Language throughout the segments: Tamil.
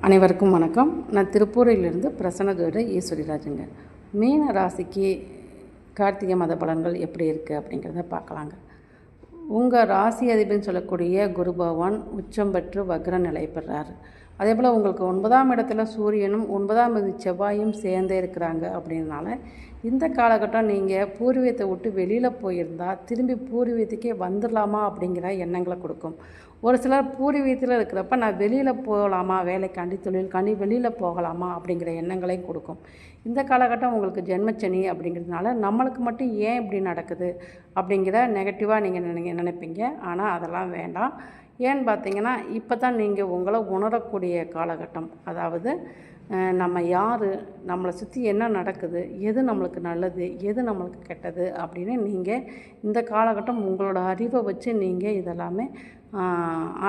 அனைவருக்கும் வணக்கம். நான் திருப்பூரிலிருந்து பிரசன்ன ஜோதிடர் ஈஸ்வரிராஜுங்க. மீன ராசிக்கு கார்த்திகை மாத பலன்கள் எப்படி இருக்குது அப்படிங்கிறத பார்க்கலாங்க. உங்கள் ராசி அதிபதினு சொல்லக்கூடிய குரு பகவான் உச்சம் பெற்று வக்ர நிலை பெறார். அதே போல் உங்களுக்கு 9ஆம் இடத்துல சூரியனும் 9ஆம் இடத்து செவ்வாயும் சேர்ந்தே இருக்கிறாங்க. அப்படின்றனால இந்த காலகட்டம் நீங்கள் பூர்வீகத்தை விட்டு வெளியில் போயிருந்தால் திரும்பி பூர்வீகத்துக்கே வந்துடலாமா அப்படிங்கிற எண்ணங்களை கொடுக்கும். ஒரு சிலர் பூர்வீகத்தில் இருக்கிறப்ப நான் வெளியில் போகலாமா, வேலைக்காண்டி தொழிலுக்காண்டி வெளியில் போகலாமா அப்படிங்கிற எண்ணங்களையும் கொடுக்கும். இந்த காலகட்டம் உங்களுக்கு ஜென்மச்சனி அப்படிங்கிறதுனால நம்மளுக்கு மட்டும் ஏன் இப்படி நடக்குது அப்படிங்கிற நெகட்டிவாக நீங்கள் நினைப்பீங்க. ஆனால் அதெல்லாம் வேண்டாம். ஏன்னு பார்த்தீங்கன்னா இப்போ தான் நீங்கள் உங்களை உணரக்கூடிய காலகட்டம். அதாவது நம்ம யார், நம்மளை சுற்றி என்ன நடக்குது, எது நம்மளுக்கு நல்லது, எது நம்மளுக்கு கெட்டது அப்படின்னு நீங்கள் இந்த காலகட்டம் உங்களோட அறிவை வச்சு நீங்கள் இதெல்லாமே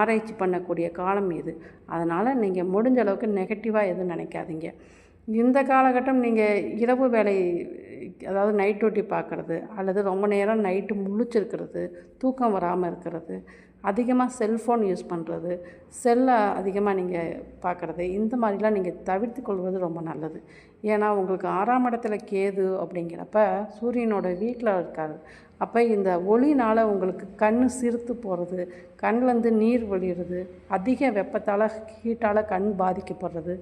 ஆராய்ச்சி பண்ணக்கூடிய காலம் இது. அதனால் நீங்கள் முடிஞ்ச அளவுக்கு நெகட்டிவாக எதுவும் நினைக்காதீங்க. இந்த காலகட்டம் நீங்கள் இரவு வேலை, அதாவது நைட் டியூட்டி பார்க்குறது அல்லது ரொம்ப நேரம் நைட்டு முழிச்சிருக்கிறது, தூக்கம் வராமல் இருக்கிறது, அதிகமாக செல்ஃபோன் யூஸ் பண்ணுறது, செல்லை அதிகமாக நீங்கள் பார்க்குறது, இந்த மாதிரிலாம் நீங்கள் தவிர்த்து கொள்வது ரொம்ப நல்லது. ஏன்னா உங்களுக்கு 6ஆம் இடத்துல கேது அப்படிங்கிறப்ப சூரியனோட வீட்டில் இருக்கார். அப்போ இந்த ஒளினால் உங்களுக்கு கண் சிறுத்து போகிறது, கண்லேருந்து நீர் வழிகிறது, அதிக வெப்பத்தால் ஹீட்டால் கண் பாதிக்கப்படுறது,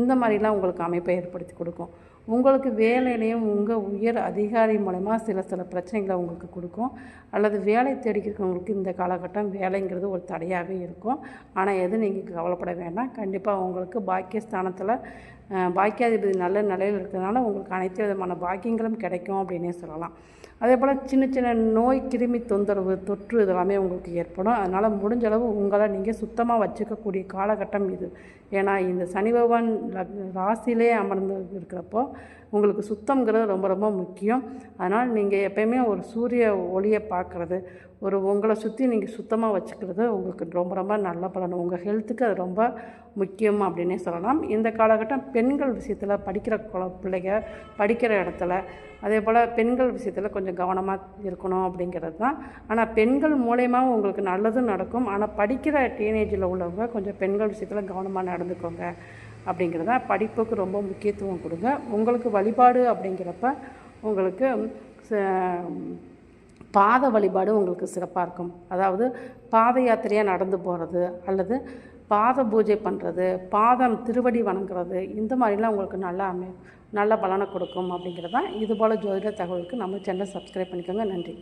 இந்த மாதிரிலாம் உங்களுக்கு அமைப்பை ஏற்படுத்தி கொடுக்கும். உங்களுக்கு வேலையிலையும் உங்கள் உயர் அதிகாரி மூலமாக சில பிரச்சனைகளை உங்களுக்கு கொடுக்கும். அல்லது வேலை தேடிக்கிறவங்களுக்கு இந்த காலகட்டம் வேலைங்கிறது ஒரு தடையாகவே இருக்கும். ஆனால் எதுவும் நீங்கள் கவலைப்பட வேண்டாம். கண்டிப்பாக உங்களுக்கு பாக்கியஸ்தானத்தில் பாக்கியாதிபதி நல்ல நிலையில் இருக்கிறதுனால உங்களுக்கு அனைத்து விதமான பாக்கியங்களும் கிடைக்கும் அப்படின்னே சொல்லலாம். அதே போல் சின்ன சின்ன நோய், கிருமி தொந்தரவு, தொற்று இதெல்லாமே உங்களுக்கு ஏற்படும். அதனால் முடிஞ்ச அளவு உங்களை நீங்கள் சுத்தமாக வச்சுக்கக்கூடிய காலகட்டம் இது. ஏன்னா இந்த சனி பகவான் ராசியிலே அமர்ந்து இருக்கிறப்போ உங்களுக்கு சுத்தங்கிறது ரொம்ப ரொம்ப முக்கியம். அதனால் நீங்கள் எப்போயுமே ஒரு சூரிய ஒளியை பார்க்குறது, உங்களை சுற்றி நீங்கள் சுத்தமாக வச்சுக்கிறது உங்களுக்கு ரொம்ப ரொம்ப நல்ல பலன். உங்கள் ஹெல்த்துக்கு அது ரொம்ப முக்கியம் அப்படின்னே சொல்லலாம். இந்த காலகட்டம் பெண்கள் விஷயத்தில் படிக்கிற பிள்ளைங்க படிக்கிற இடத்துல, அதே போல் பெண்கள் விஷயத்தில் கொஞ்சம் கவனமாக இருக்கணும் அப்படிங்கிறது தான். ஆனால் பெண்கள் மூலயமாவும் உங்களுக்கு நல்லதும் நடக்கும். ஆனால் படிக்கிற டீனேஜில் உள்ளவங்க கொஞ்சம் பெண்கள் விஷயத்தில் கவனமாக நடந்துக்கோங்க அப்படிங்கிறத. படிப்புக்கு ரொம்ப முக்கியத்துவம் கொடுங்க. உங்களுக்கு வழிபாடு அப்படிங்கிறப்ப உங்களுக்கு பாத வழிபாடு உங்களுக்கு சிறப்பாக இருக்கும். அதாவது பாத யாத்திரையாக நடந்து போகிறது அல்லது பாத பூஜை பண்ணுறது, பாதம் திருவடி வணங்குறது, இந்த மாதிரிலாம் உங்களுக்கு நல்ல பலனை கொடுக்கும் அப்படிங்கிறது தான். இதுபோல் ஜோதிட தகவலுக்கு நம்ம சேனலை சப்ஸ்கிரைப் பண்ணிக்கோங்க. நன்றி.